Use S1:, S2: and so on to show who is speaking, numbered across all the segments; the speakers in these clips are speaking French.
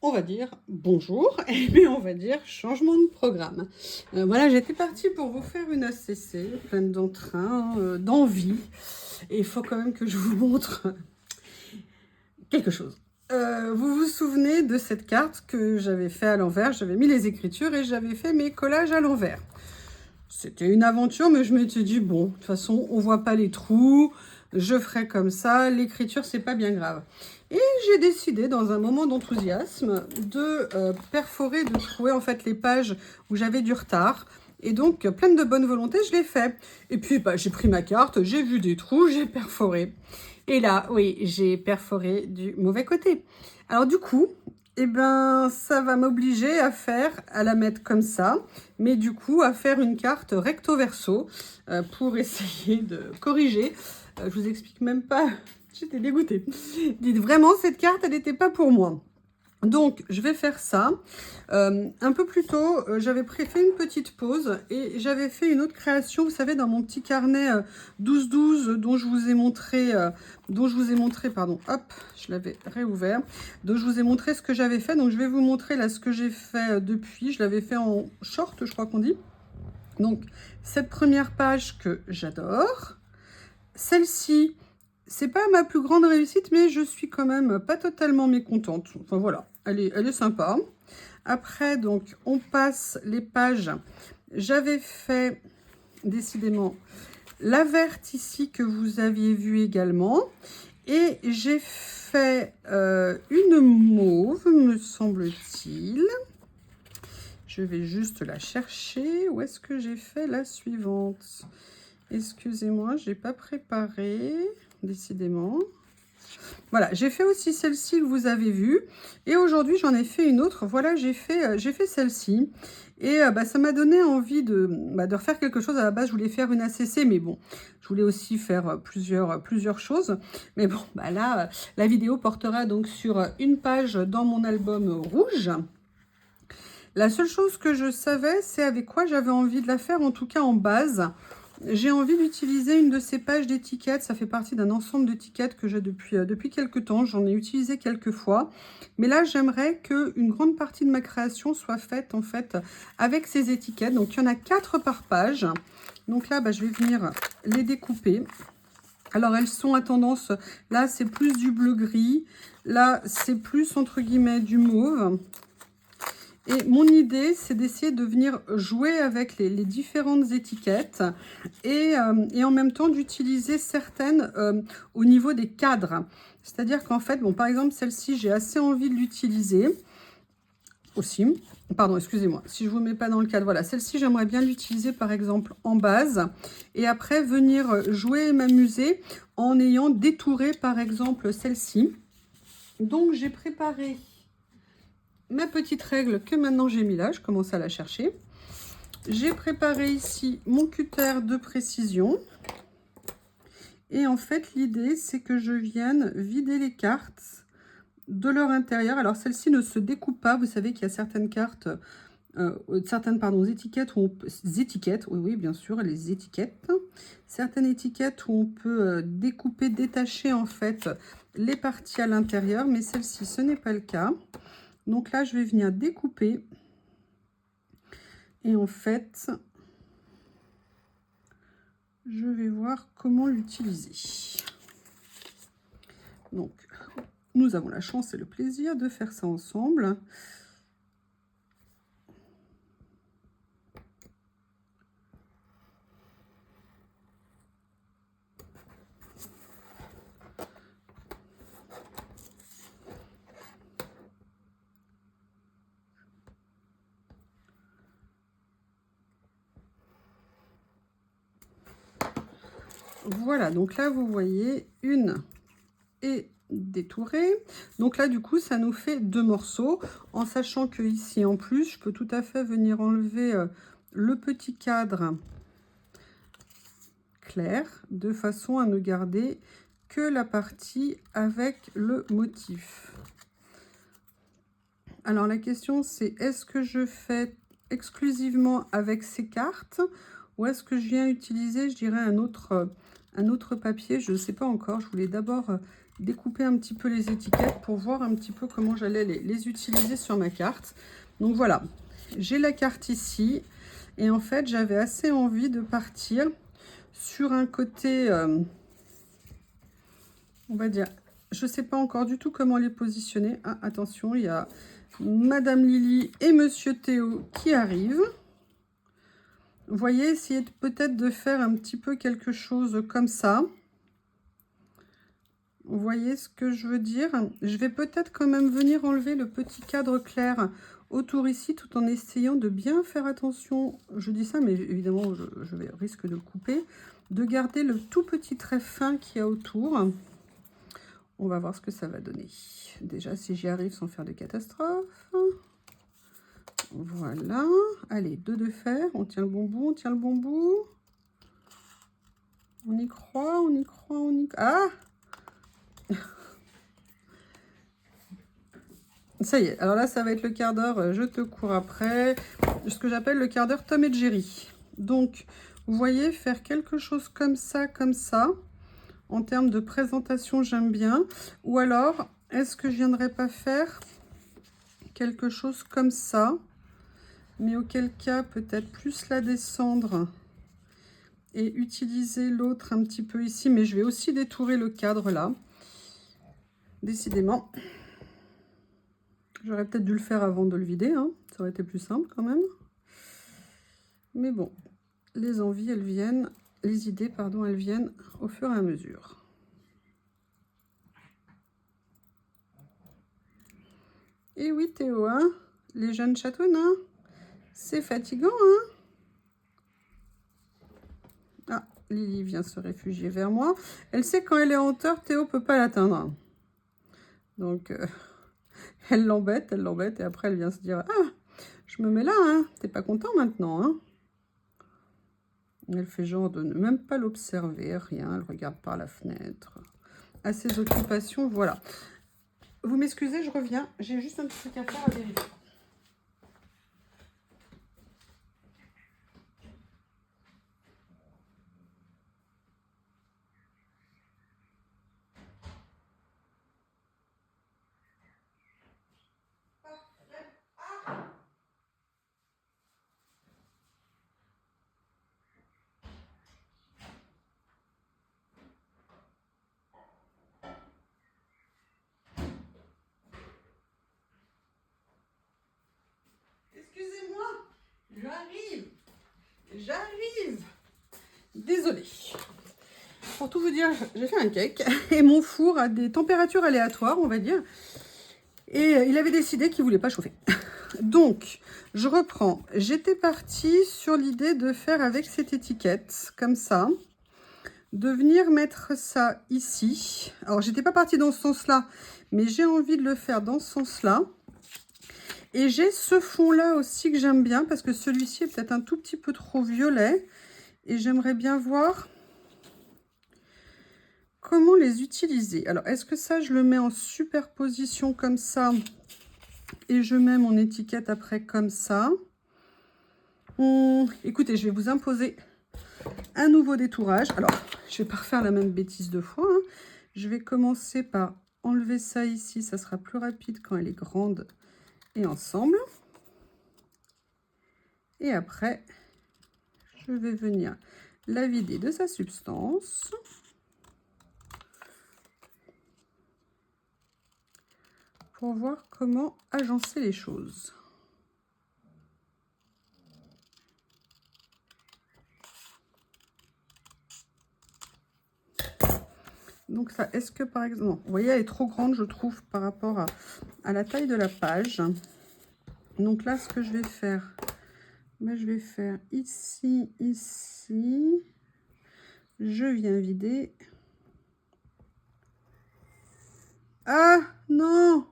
S1: on va dire bonjour, et puis on va dire changement de programme. Voilà, j'étais partie pour vous faire une ACC, pleine d'entrain, d'envie, et il faut quand même que je vous montre quelque chose. Vous vous souvenez de cette carte que j'avais fait à l'envers? J'avais mis les écritures et j'avais fait mes collages à l'envers. C'était une aventure, mais je m'étais dit, bon, de toute façon, on voit pas les trous, je ferai comme ça, l'écriture, c'est pas bien grave. Et j'ai décidé, dans un moment d'enthousiasme, de perforer, de trouver en fait les pages où j'avais du retard. Et donc, pleine de bonne volonté, je l'ai fait. Et puis, j'ai pris ma carte, j'ai vu des trous, j'ai perforé. Et là, oui, j'ai perforé du mauvais côté. Alors du coup, eh ben, ça va m'obliger à la mettre comme ça, mais du coup, à faire une carte recto-verso pour essayer de corriger. Je vous explique même pas, j'étais dégoûtée. Dites vraiment, cette carte, elle n'était pas pour moi. Donc, je vais faire ça. Un peu plus tôt, j'avais fait une petite pause et j'avais fait une autre création, vous savez, dans mon petit carnet 12-12 dont je vous ai montré, pardon, hop, je l'avais réouvert, dont je vous ai montré ce que j'avais fait. Donc, je vais vous montrer là ce que j'ai fait depuis. Je l'avais fait en short, je crois qu'on dit. Donc, cette première page que j'adore. Celle-ci, c'est pas ma plus grande réussite, mais je suis quand même pas totalement mécontente. Enfin voilà, elle est sympa. Après, donc, on passe les pages. J'avais fait, décidément, la verte ici que vous aviez vue également. Et j'ai fait une mauve, me semble-t-il. Je vais juste la chercher. Où est-ce que j'ai fait la suivante? Excusez-moi, j'ai pas préparé, décidément. Voilà, j'ai fait aussi celle-ci que vous avez vue. Et aujourd'hui, j'en ai fait une autre. Voilà, j'ai fait celle-ci. Et ça m'a donné envie de refaire quelque chose. À la base, je voulais faire une ACC, mais bon, je voulais aussi faire plusieurs choses. Mais bon, là, la vidéo portera donc sur une page dans mon album rouge. La seule chose que je savais, c'est avec quoi j'avais envie de la faire, en tout cas en base. J'ai envie d'utiliser une de ces pages d'étiquettes. Ça fait partie d'un ensemble d'étiquettes que j'ai depuis quelques temps. J'en ai utilisé quelques fois. Mais là, j'aimerais qu'une grande partie de ma création soit faite en fait avec ces étiquettes. Donc, il y en a 4 par page. Donc là, je vais venir les découper. Alors, elles sont à tendance... Là, c'est plus du bleu-gris. Là, c'est plus, entre guillemets, du mauve. Et mon idée, c'est d'essayer de venir jouer avec les différentes étiquettes et en même temps d'utiliser certaines au niveau des cadres. C'est-à-dire qu'en fait, bon, par exemple, celle-ci, j'ai assez envie de l'utiliser aussi. Pardon, excusez-moi, si je ne vous mets pas dans le cadre, voilà, celle-ci, j'aimerais bien l'utiliser par exemple en base et après venir jouer et m'amuser en ayant détouré par exemple celle-ci. Donc, j'ai préparé ma petite règle que maintenant j'ai mis là, je commence à la chercher. J'ai préparé ici mon cutter de précision. Et en fait, l'idée, c'est que je vienne vider les cartes de leur intérieur. Alors, celle-ci ne se découpe pas. Vous savez qu'il y a certaines cartes, étiquettes, oui, bien sûr, les étiquettes. Certaines étiquettes où on peut découper, détacher en fait les parties à l'intérieur. Mais celle-ci, ce n'est pas le cas. Donc là, je vais venir découper. Et en fait, je vais voir comment l'utiliser. Donc, nous avons la chance et le plaisir de faire ça ensemble. Voilà, donc là, vous voyez, une est détourée. Donc là, du coup, ça nous fait 2 morceaux, en sachant que ici, en plus, je peux tout à fait venir enlever le petit cadre clair, de façon à ne garder que la partie avec le motif. Alors, la question, c'est est-ce que je fais exclusivement avec ces cartes ou est-ce que je viens utiliser, je dirais, un autre papier? Je ne sais pas encore. Je voulais d'abord découper un petit peu les étiquettes pour voir un petit peu comment j'allais les utiliser sur ma carte. Donc voilà, j'ai la carte ici. Et en fait, j'avais assez envie de partir sur un côté, on va dire, je ne sais pas encore du tout comment les positionner. Ah, attention, il y a Madame Lily et Monsieur Théo qui arrivent. Vous voyez, essayez peut-être de faire un petit peu quelque chose comme ça. Vous voyez ce que je veux dire? Je vais peut-être quand même venir enlever le petit cadre clair autour ici, tout en essayant de bien faire attention. Je dis ça, mais évidemment, je risque de le couper. De garder le tout petit trait fin qu'il y a autour. On va voir ce que ça va donner. Déjà, si j'y arrive sans faire de catastrophe. Voilà. Allez, 2 de fer. On tient le bon bout, on tient le bon bout. On y croit, on y croit, on y... Ah! Ça y est. Alors là, ça va être le quart d'heure. Je te cours après. Ce que j'appelle le quart d'heure Tom et Jerry. Donc, vous voyez, faire quelque chose comme ça, comme ça. En termes de présentation, j'aime bien. Ou alors, est-ce que je viendrais pas faire quelque chose comme ça? Mais auquel cas, peut-être plus la descendre et utiliser l'autre un petit peu ici. Mais je vais aussi détourer le cadre là. Décidément. J'aurais peut-être dû le faire avant de le vider. Hein. Ça aurait été plus simple quand même. Mais bon, les envies, elles viennent. Les idées, pardon, elles viennent au fur et à mesure. Et oui, Théo, hein, les jeunes chatouins, c'est fatigant, hein. Ah, Lily vient se réfugier vers moi. Elle sait quand elle est en hauteur, Théo peut pas l'atteindre. Donc, elle l'embête, et après elle vient se dire, ah, je me mets là, hein, t'es pas content maintenant, hein. Elle fait genre de ne même pas l'observer, rien, elle regarde par la fenêtre. À ses occupations, voilà. Vous m'excusez, je reviens, j'ai juste un petit truc à faire à vérifier. Excusez-moi, j'arrive. Désolée. Pour tout vous dire, j'ai fait un cake et mon four a des températures aléatoires, on va dire. Et il avait décidé qu'il ne voulait pas chauffer. Donc, je reprends. J'étais partie sur l'idée de faire avec cette étiquette, comme ça. De venir mettre ça ici. Alors, j'étais pas partie dans ce sens-là, mais j'ai envie de le faire dans ce sens-là. Et j'ai ce fond-là aussi que j'aime bien, parce que celui-ci est peut-être un tout petit peu trop violet. Et j'aimerais bien voir comment les utiliser. Alors, est-ce que ça, je le mets en superposition comme ça et je mets mon étiquette après comme ça? Écoutez, je vais vous imposer un nouveau détourage. Alors, je vais pas refaire la même bêtise 2 fois. Hein. Je vais commencer par enlever ça ici. Ça sera plus rapide quand elle est grande et ensemble. Et après, je vais venir la vider de sa substance. Pour voir comment agencer les choses. Donc ça, est-ce que par exemple, non, vous voyez, elle est trop grande, je trouve, par rapport à la taille de la page. Donc là, ce que je vais faire, ben, je vais faire ici, ici. Je viens vider. Ah, non!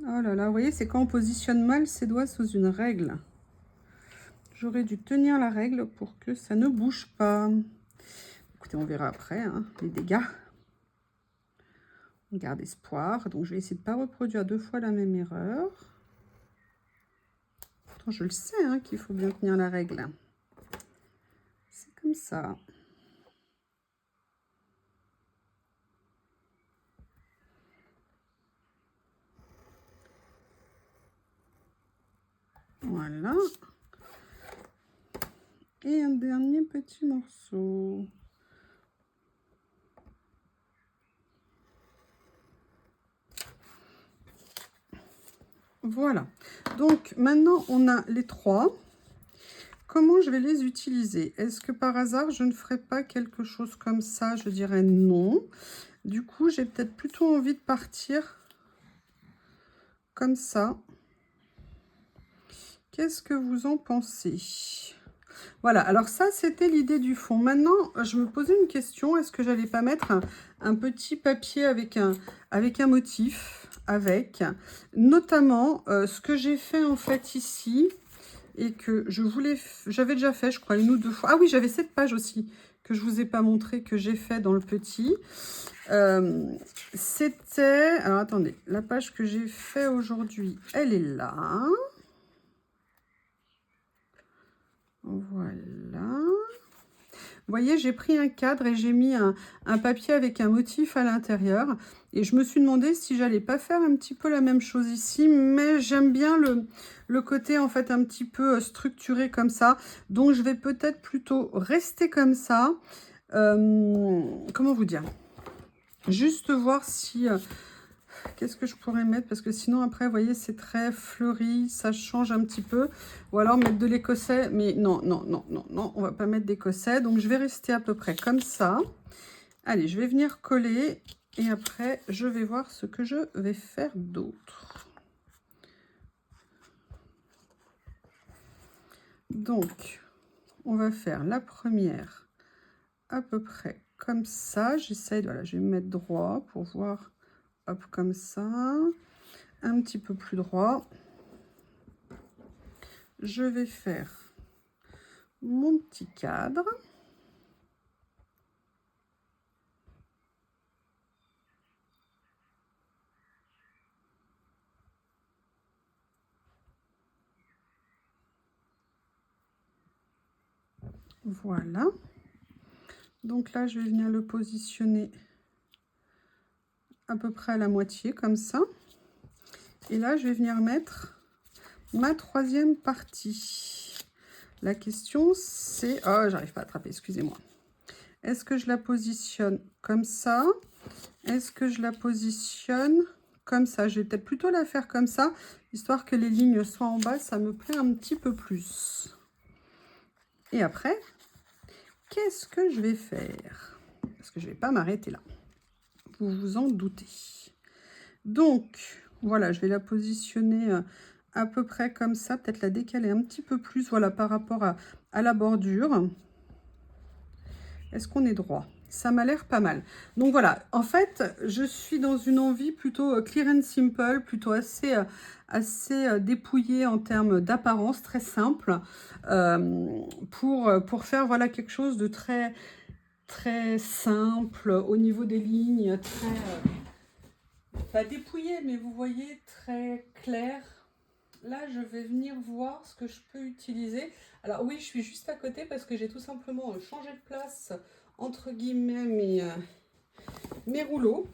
S1: Oh là là, vous voyez, c'est quand on positionne mal ses doigts sous une règle. J'aurais dû tenir la règle pour que ça ne bouge pas. Écoutez, on verra après, hein, les dégâts. On garde espoir. Donc, je vais essayer de ne pas reproduire 2 fois la même erreur. Pourtant, je le sais hein, qu'il faut bien tenir la règle. C'est comme ça. Voilà. Et un dernier petit morceau. Voilà. Donc, maintenant, on a les 3. Comment je vais les utiliser? Est-ce que par hasard, je ne ferai pas quelque chose comme ça? Je dirais non. Du coup, j'ai peut-être plutôt envie de partir comme ça. Qu'est-ce que vous en pensez? Voilà, alors ça, c'était l'idée du fond. Maintenant, je me posais une question. Est-ce que j'allais pas mettre un petit papier avec un motif, notamment ce que j'ai fait en fait ici, et que j'avais déjà fait, je crois, 1 ou 2 fois. Ah oui, j'avais cette page aussi, que je vous ai pas montré, que j'ai fait dans le petit. C'était... Alors, attendez, la page que j'ai fait aujourd'hui, elle est là. Voilà. Vous voyez, j'ai pris un cadre et j'ai mis un papier avec un motif à l'intérieur. Et je me suis demandé si j'allais pas faire un petit peu la même chose ici. Mais j'aime bien le côté, en fait, un petit peu structuré comme ça. Donc, je vais peut-être plutôt rester comme ça. Comment vous dire? Juste voir si... qu'est-ce que je pourrais mettre? Parce que sinon, après, vous voyez, c'est très fleuri, ça change un petit peu. Ou alors mettre de l'écossais. Mais non, non, non, non, non, on va pas mettre d'écossais. Donc, je vais rester à peu près comme ça. Allez, je vais venir coller. Et après, je vais voir ce que je vais faire d'autre. Donc, on va faire la première à peu près comme ça. J'essaye, voilà, je vais me mettre droit pour voir. Hop, comme ça. Un petit peu plus droit. Je vais faire mon petit cadre. Voilà. Donc là, je vais venir le positionner à peu près à la moitié, comme ça. Et là, je vais venir mettre ma 3e partie. La question, c'est... Oh, j'arrive pas à attraper, excusez-moi. Est-ce que je la positionne comme ça? Est-ce que je la positionne comme ça? Je vais peut-être plutôt la faire comme ça, histoire que les lignes soient en bas, ça me plaît un petit peu plus. Et après, qu'est-ce que je vais faire? Parce que je ne vais pas m'arrêter là. Vous vous en doutez. Donc, voilà, je vais la positionner à peu près comme ça. Peut-être la décaler un petit peu plus, voilà, par rapport à la bordure. Est-ce qu'on est droit? Ça m'a l'air pas mal. Donc voilà, en fait, je suis dans une envie plutôt clear and simple, plutôt assez dépouillée en termes d'apparence, très simple, pour faire voilà, quelque chose de très, très simple au niveau des lignes, très, pas dépouillé, mais vous voyez, très clair. Là, je vais venir voir ce que je peux utiliser. Alors oui, je suis juste à côté parce que j'ai tout simplement changé de place, entre guillemets, mes rouleaux.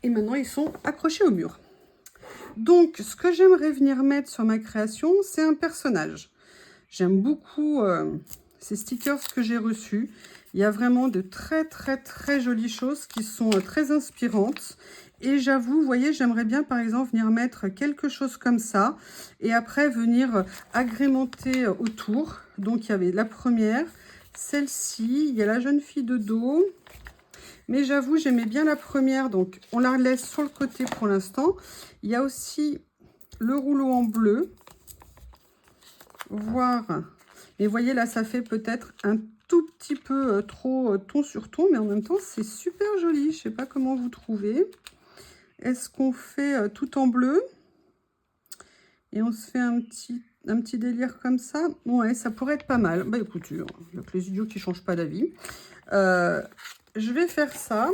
S1: Et maintenant, ils sont accrochés au mur. Donc, ce que j'aimerais venir mettre sur ma création, c'est un personnage. J'aime beaucoup ces stickers que j'ai reçus. Il y a vraiment de très, très, très jolies choses qui sont très inspirantes. Et j'avoue, vous voyez, j'aimerais bien, par exemple, venir mettre quelque chose comme ça. Et après, venir agrémenter autour. Donc, il y avait la première, celle-ci. Il y a la jeune fille de dos. Mais j'avoue, j'aimais bien la première. Donc, on la laisse sur le côté pour l'instant. Il y a aussi le rouleau en bleu. Voir. Mais vous voyez, là, ça fait peut-être un tout petit peu trop ton sur ton. Mais en même temps, c'est super joli. Je ne sais pas comment vous trouvez. Est-ce qu'on fait tout en bleu? Et on se fait un petit délire comme ça? Ouais, ça pourrait être pas mal. Bah écoutez, il y a que les idiots qui ne changent pas d'avis. Je vais faire ça.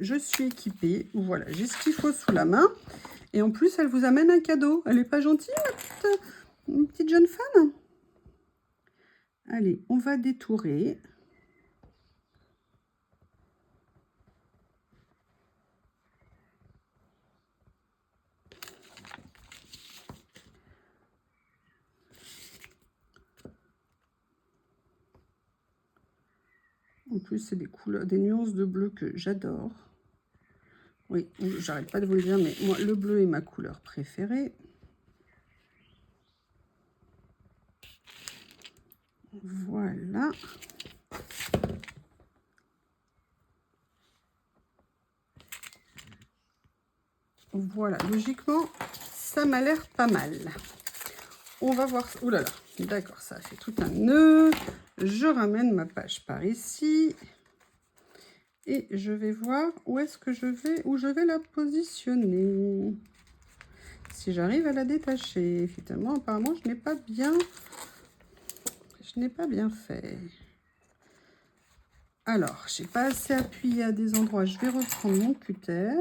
S1: Je suis équipée. Voilà, j'ai ce qu'il faut sous la main. Et en plus, elle vous amène un cadeau. Elle n'est pas gentille, ma petite jeune femme? Allez, on va détourer. En plus, c'est des couleurs, des nuances de bleu que j'adore. Oui, j'arrête pas de vous le dire, mais moi, le bleu est ma couleur préférée. Voilà. Voilà, logiquement, ça m'a l'air pas mal. On va voir... Ouh là là, d'accord, ça a fait tout un nœud. Je ramène ma page par ici. Et je vais voir où est-ce que je vais la positionner. Si j'arrive à la détacher. Finalement, apparemment, je n'ai pas bien fait. Alors, j'ai pas assez appuyé à des endroits. Je vais reprendre mon cutter.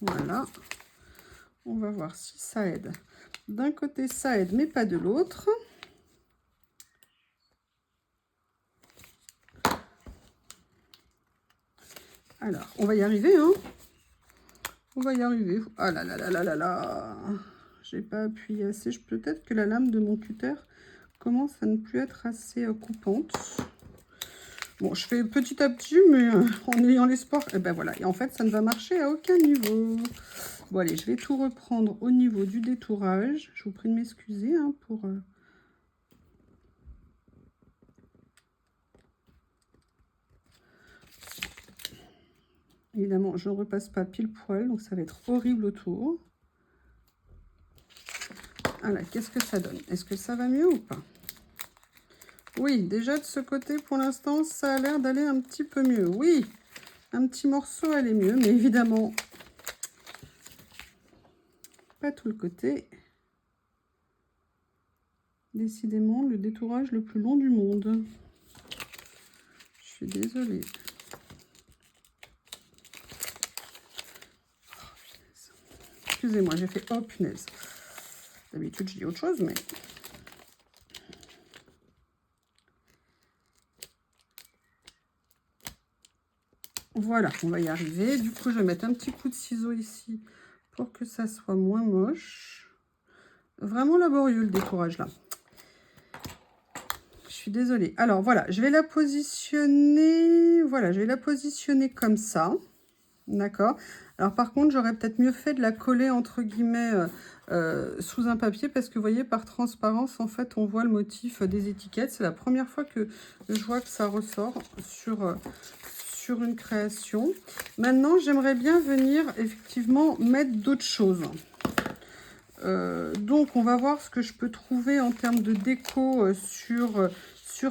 S1: Voilà. On va voir si ça aide. D'un côté, ça aide, mais pas de l'autre. Alors, on va y arriver, hein. On va y arriver. Ah là là là là là là. J'ai pas appuyé assez. Peut-être que la lame de mon cutter commence à ne plus être assez coupante. Bon, je fais petit à petit, mais en ayant l'espoir. Et ben voilà. Et en fait, ça ne va marcher à aucun niveau. Bon, allez, je vais tout reprendre au niveau du détourage. Je vous prie de m'excuser hein, pour... Évidemment, je ne repasse pas pile poil, donc ça va être horrible autour. Voilà, qu'est-ce que ça donne? Est-ce que ça va mieux ou pas? Oui, déjà de ce côté, pour l'instant, ça a l'air d'aller un petit peu mieux. Oui, un petit morceau allait mieux, mais évidemment, pas tout le côté. Décidément, le détourage le plus long du monde. Je suis désolée. Excusez-moi, j'ai fait oh punaise. D'habitude, je dis autre chose, mais... Voilà, on va y arriver. Du coup, je vais mettre un petit coup de ciseau ici pour que ça soit moins moche. Vraiment laborieux, le détourage, là. Je suis désolée. Alors, voilà, je vais la positionner... Voilà, je vais la positionner comme ça. D'accord. Alors par contre, j'aurais peut-être mieux fait de la coller entre guillemets sous un papier parce que vous voyez, par transparence, en fait, on voit le motif des étiquettes. C'est la première fois que je vois que ça ressort sur une création. Maintenant, j'aimerais bien venir effectivement mettre d'autres choses. Donc, on va voir ce que je peux trouver en termes de déco sur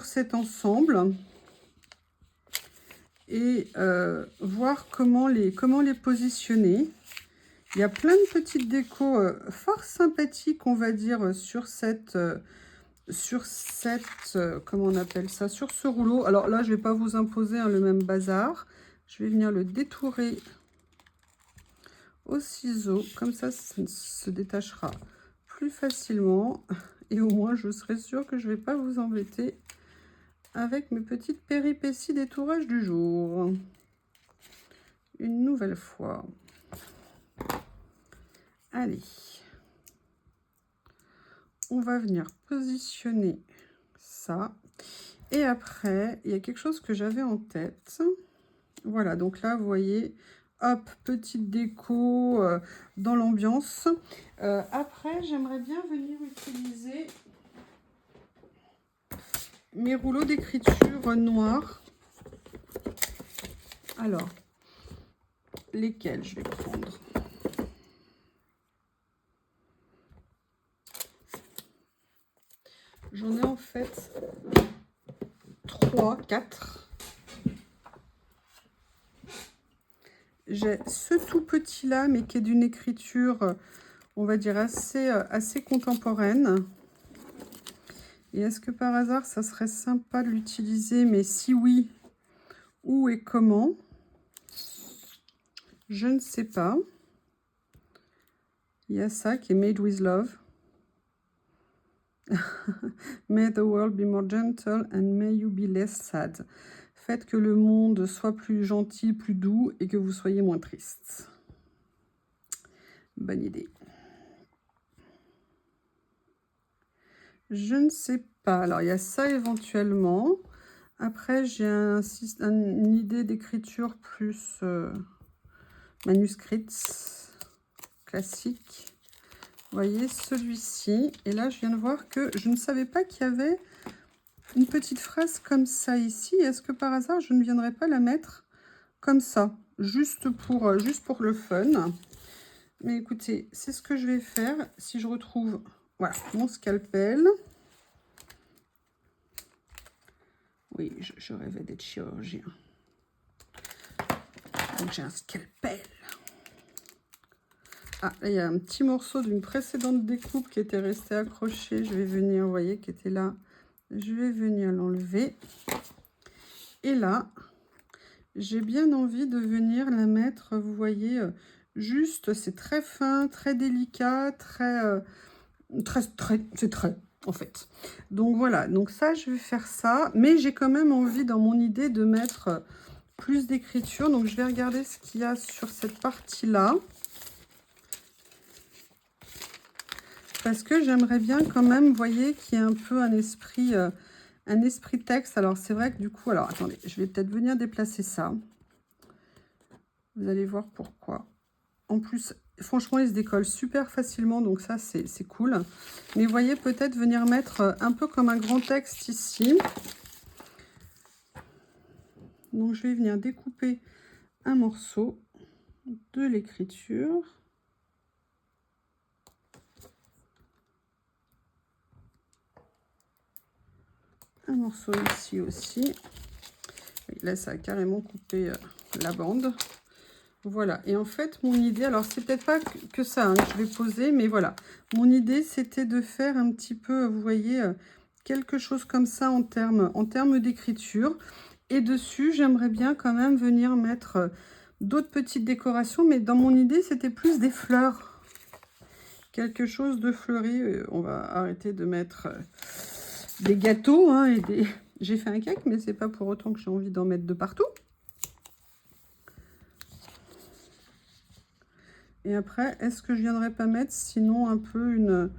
S1: cet ensemble. Et voir comment les positionner. Il y a plein de petites décos fort sympathiques, on va dire, sur comment on appelle ça, sur ce rouleau. Alors là, je ne vais pas vous imposer hein, le même bazar. Je vais venir le détourer au ciseau. Comme ça se détachera plus facilement. Et au moins, je serai sûre que je ne vais pas vous embêter avec mes petites péripéties détourage du jour. Une nouvelle fois. Allez. On va venir positionner ça. Et après, il y a quelque chose que j'avais en tête. Voilà, donc là, vous voyez, hop, petite déco dans l'ambiance. Après, j'aimerais bien venir utiliser mes rouleaux d'écriture noirs. Alors, lesquels je vais prendre? J'en ai en fait 3, 4. J'ai ce tout petit là, mais qui est d'une écriture, on va dire, assez contemporaine. Et est-ce que par hasard, ça serait sympa de l'utiliser? Mais si oui, où et comment? Je ne sais pas. Il y a ça qui est Made with Love. May the world be more gentle and may you be less sad. Faites que le monde soit plus gentil, plus doux et que vous soyez moins triste. Bonne idée. Je ne sais pas. Alors, il y a ça éventuellement. Après, j'ai une idée d'écriture plus manuscrite classique. Vous voyez, celui-ci. Et là, je viens de voir que je ne savais pas qu'il y avait une petite phrase comme ça ici. Est-ce que par hasard, je ne viendrais pas la mettre comme ça, juste pour le fun? Mais écoutez, c'est ce que je vais faire. Si je retrouve, voilà, mon scalpel. Oui, je rêvais d'être chirurgien. Donc, j'ai un scalpel. Ah, là, il y a un petit morceau d'une précédente découpe qui était resté accroché. Je vais venir, vous voyez, qui était là. Je vais venir l'enlever. Et là, j'ai bien envie de venir la mettre, vous voyez, juste, c'est très fin, très délicat, c'est très, en fait. Donc voilà, donc ça, je vais faire ça. Mais j'ai quand même envie, dans mon idée, de mettre plus d'écriture. Donc, je vais regarder ce qu'il y a sur cette partie-là. Parce que j'aimerais bien quand même, vous voyez, qu'il y ait un peu un esprit texte. Alors, c'est vrai que du coup, alors, attendez, je vais peut-être venir déplacer ça. Vous allez voir pourquoi. En plus, franchement, il se décolle super facilement, donc ça, c'est cool. Mais vous voyez, peut-être venir mettre un peu comme un grand texte ici. Donc, je vais venir découper un morceau de l'écriture. Un morceau ici aussi. Oui, là, ça a carrément coupé la bande. Voilà. Et en fait, mon idée, alors c'est peut-être pas que ça hein, que je vais poser, mais voilà. Mon idée, c'était de faire un petit peu, vous voyez, quelque chose comme ça en termes d'écriture. Et dessus, j'aimerais bien quand même venir mettre d'autres petites décorations, mais dans mon idée, c'était plus des fleurs. Quelque chose de fleuri. On va arrêter de mettre des gâteaux hein, et des... J'ai fait un cake, mais c'est pas pour autant que j'ai envie d'en mettre de partout. Et après, est-ce que je viendrais pas mettre sinon un peu une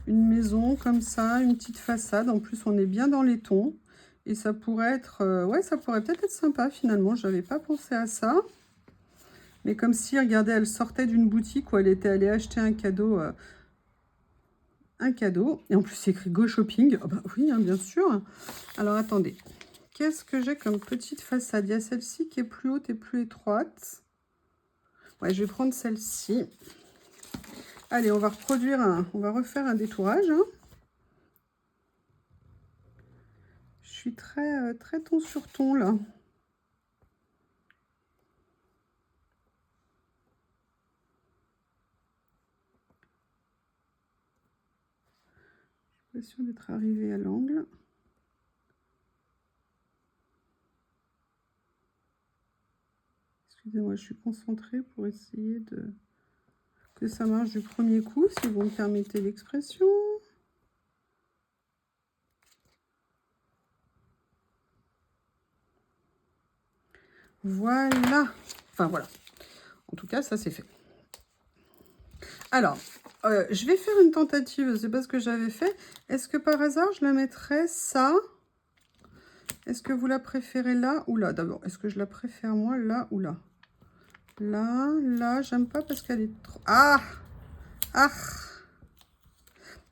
S1: maison comme ça, une petite façade. En plus, on est bien dans les tons. Et ça pourrait être... ouais, ça pourrait peut-être être sympa finalement. Je n'avais pas pensé à ça. Mais comme si, regardez, elle sortait d'une boutique où elle était allée acheter un cadeau. Et en plus, c'est écrit Go Shopping. Oh bah oui, hein, bien sûr. Alors, attendez. Qu'est-ce que j'ai comme petite façade? Il y a celle-ci qui est plus haute et plus étroite. Ouais, je vais prendre celle-ci. Allez, on va refaire un détourage. Hein. Je suis très ton sur ton là. J'ai l'impression d'être arrivée à l'angle. Excusez-moi, je suis concentrée pour essayer que ça marche du premier coup, si vous me permettez l'expression. Voilà. Enfin, voilà. En tout cas, ça, c'est fait. Alors, je vais faire une tentative. C'est pas ce que j'avais fait. Est-ce que par hasard, je la mettrais ça? Est-ce que vous la préférez là ou là? D'abord, est-ce que je la préfère, moi, là ou là? Là, j'aime pas parce qu'elle est trop... Ah!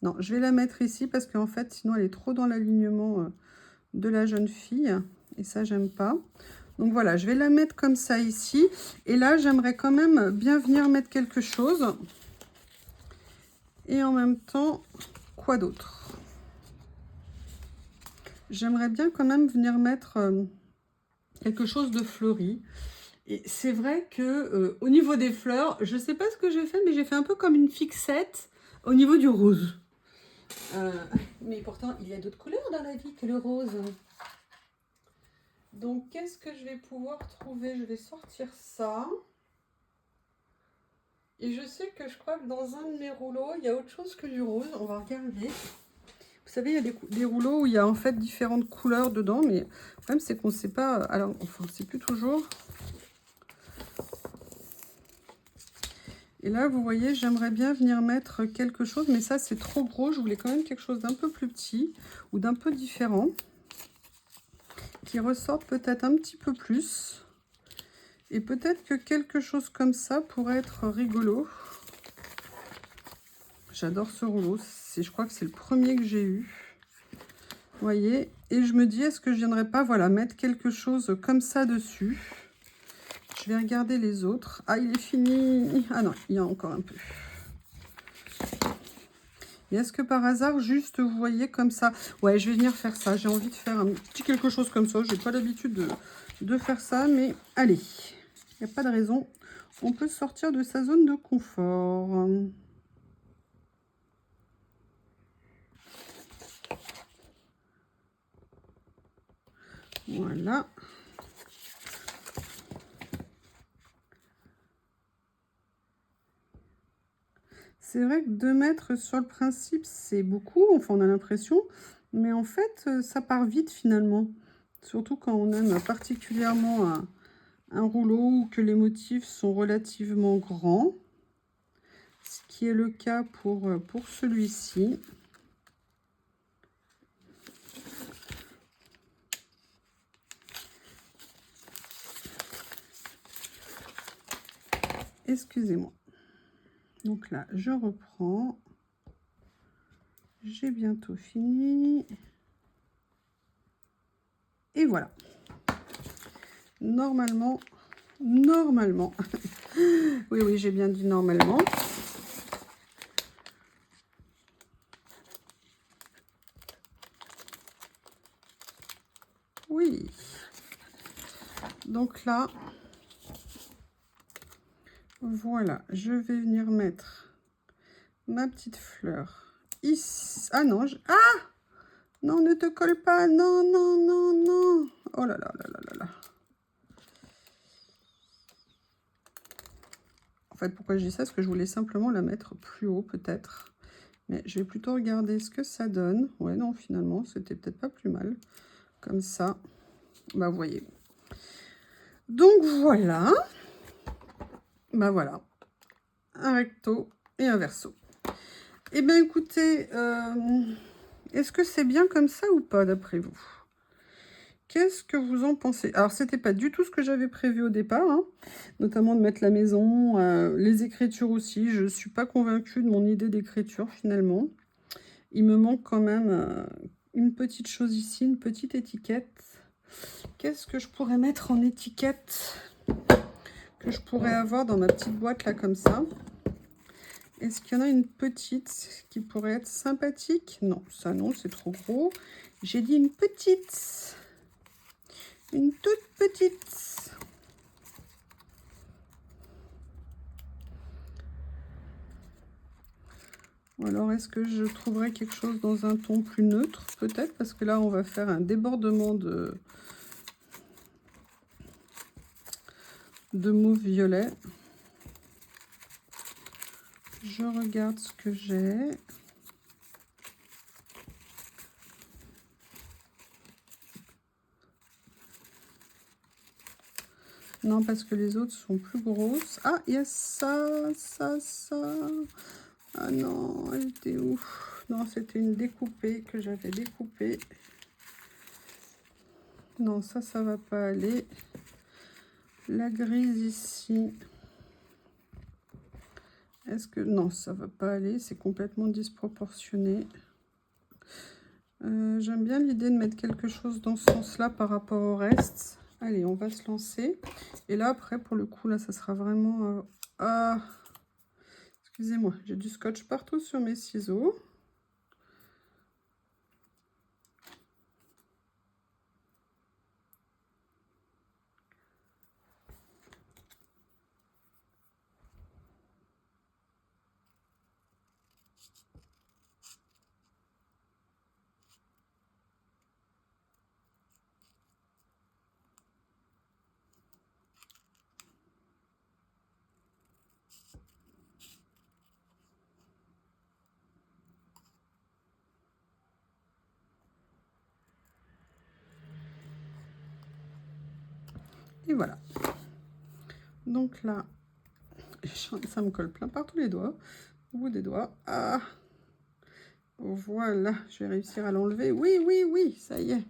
S1: Non, je vais la mettre ici parce qu'en fait, sinon, elle est trop dans l'alignement de la jeune fille. Et ça, j'aime pas. Donc voilà, je vais la mettre comme ça ici. Et là, j'aimerais quand même bien venir mettre quelque chose. Et en même temps, quoi d'autre? J'aimerais bien quand même venir mettre quelque chose de fleuri. Et c'est vrai que au niveau des fleurs, je sais pas ce que j'ai fait, mais j'ai fait un peu comme une fixette au niveau du rose. Mais pourtant, il y a d'autres couleurs dans la vie que le rose. Donc, qu'est-ce que je vais pouvoir trouver? Je vais sortir ça. Et je sais que je crois que dans un de mes rouleaux, il y a autre chose que du rose. On va regarder. Vous savez, il y a des rouleaux où il y a en fait différentes couleurs dedans. Mais le problème, c'est qu'on ne sait pas... Alors, enfin, on ne sait plus toujours. Et là, vous voyez, j'aimerais bien venir mettre quelque chose, mais ça, c'est trop gros. Je voulais quand même quelque chose d'un peu plus petit ou d'un peu différent, qui ressorte peut-être un petit peu plus. Et peut-être que quelque chose comme ça pourrait être rigolo. J'adore ce rouleau. Je crois que c'est le premier que j'ai eu. Vous voyez, et je me dis, est-ce que je viendrais pas, voilà, mettre quelque chose comme ça dessus. Je vais regarder les autres. Ah, il est fini. Ah non, il y a encore un peu. Et est-ce que par hasard, juste, vous voyez comme ça? Ouais, je vais venir faire ça. J'ai envie de faire un petit quelque chose comme ça. Je n'ai pas l'habitude de faire ça, mais allez. Il n'y a pas de raison. On peut sortir de sa zone de confort. Voilà. C'est vrai que 2 mètres sur le principe, c'est beaucoup, enfin on a l'impression, mais en fait, ça part vite finalement. Surtout quand on aime particulièrement un rouleau ou que les motifs sont relativement grands, ce qui est le cas pour celui-ci. Excusez-moi. Donc là, je reprends. J'ai bientôt fini. Et voilà. Normalement, oui, oui, j'ai bien dit normalement. Oui. Donc là, voilà, je vais venir mettre ma petite fleur ici. Ah non, ah non, ne te colle pas. Non, non, non, non. Oh là là là là là là. En fait, pourquoi je dis ça? Parce que je voulais simplement la mettre plus haut, peut-être. Mais je vais plutôt regarder ce que ça donne. Ouais, non, finalement, c'était peut-être pas plus mal. Comme ça, bah, vous voyez. Donc, voilà. Bah, voilà. Un recto et un verso. Eh bien, écoutez, est-ce que c'est bien comme ça ou pas, d'après vous? Qu'est-ce que vous en pensez? Alors, c'était pas du tout ce que j'avais prévu au départ, hein, notamment de mettre la maison, les écritures aussi. Je ne suis pas convaincue de mon idée d'écriture, finalement. Il me manque quand même une petite chose ici, une petite étiquette. Qu'est-ce que je pourrais mettre en étiquette que je pourrais avoir dans ma petite boîte, là, comme ça? Est-ce qu'il y en a une petite qui pourrait être sympathique? Non, ça non, c'est trop gros. J'ai dit une petite. Une toute petite. Ou alors, est-ce que je trouverais quelque chose dans un ton plus neutre? Peut-être, parce que là, on va faire un débordement de mauve violet. Je regarde ce que j'ai. Non, parce que les autres sont plus grosses. Ah, il y a ça, ça, ça. Ah non, elle était où? Non, c'était une découpée que j'avais découpée. Non, ça va pas aller. La grise ici. Est-ce que... Non, ça va pas aller. C'est complètement disproportionné. J'aime bien l'idée de mettre quelque chose dans ce sens-là par rapport au reste. Allez, on va se lancer. Et là, après, pour le coup, là, ça sera vraiment... Ah, excusez-moi, j'ai du scotch partout sur mes ciseaux. Et voilà. Donc là, Ça me colle plein partout les doigts. Au bout des doigts. Ah, voilà, je vais réussir à l'enlever. Oui, oui, oui, ça y est.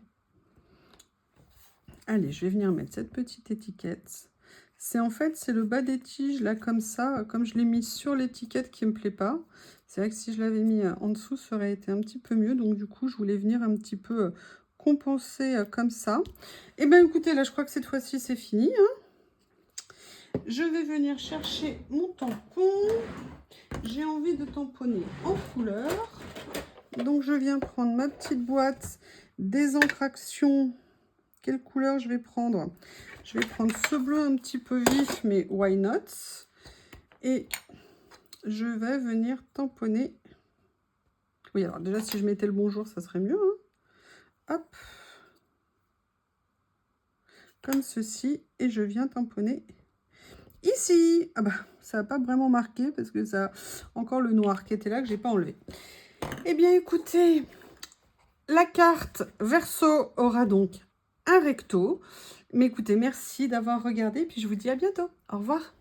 S1: Allez, je vais venir mettre cette petite étiquette. C'est en fait, c'est le bas des tiges, là, comme ça. Comme je l'ai mis sur l'étiquette qui me plaît pas. C'est vrai que si je l'avais mis en dessous, ça aurait été un petit peu mieux. Donc, du coup, je voulais venir un petit peu compenser comme ça. Et bien, écoutez, là, je crois que cette fois-ci, c'est fini. Hein. Je vais venir chercher mon tampon. J'ai envie de tamponner en couleur. Donc, je viens prendre ma petite boîte des encre-action. Quelle couleur je vais prendre? Je vais prendre ce bleu un petit peu vif, mais why not? Et je vais venir tamponner. Oui, alors déjà, si je mettais le bonjour, ça serait mieux. Hein. Hop. Comme ceci. Et je viens tamponner ici. Ah bah, ça n'a pas vraiment marqué parce que ça encore le noir qui était là que j'ai pas enlevé. Eh bien, écoutez, la carte verso aura donc un recto. Mais écoutez, merci d'avoir regardé. Puis je vous dis à bientôt. Au revoir.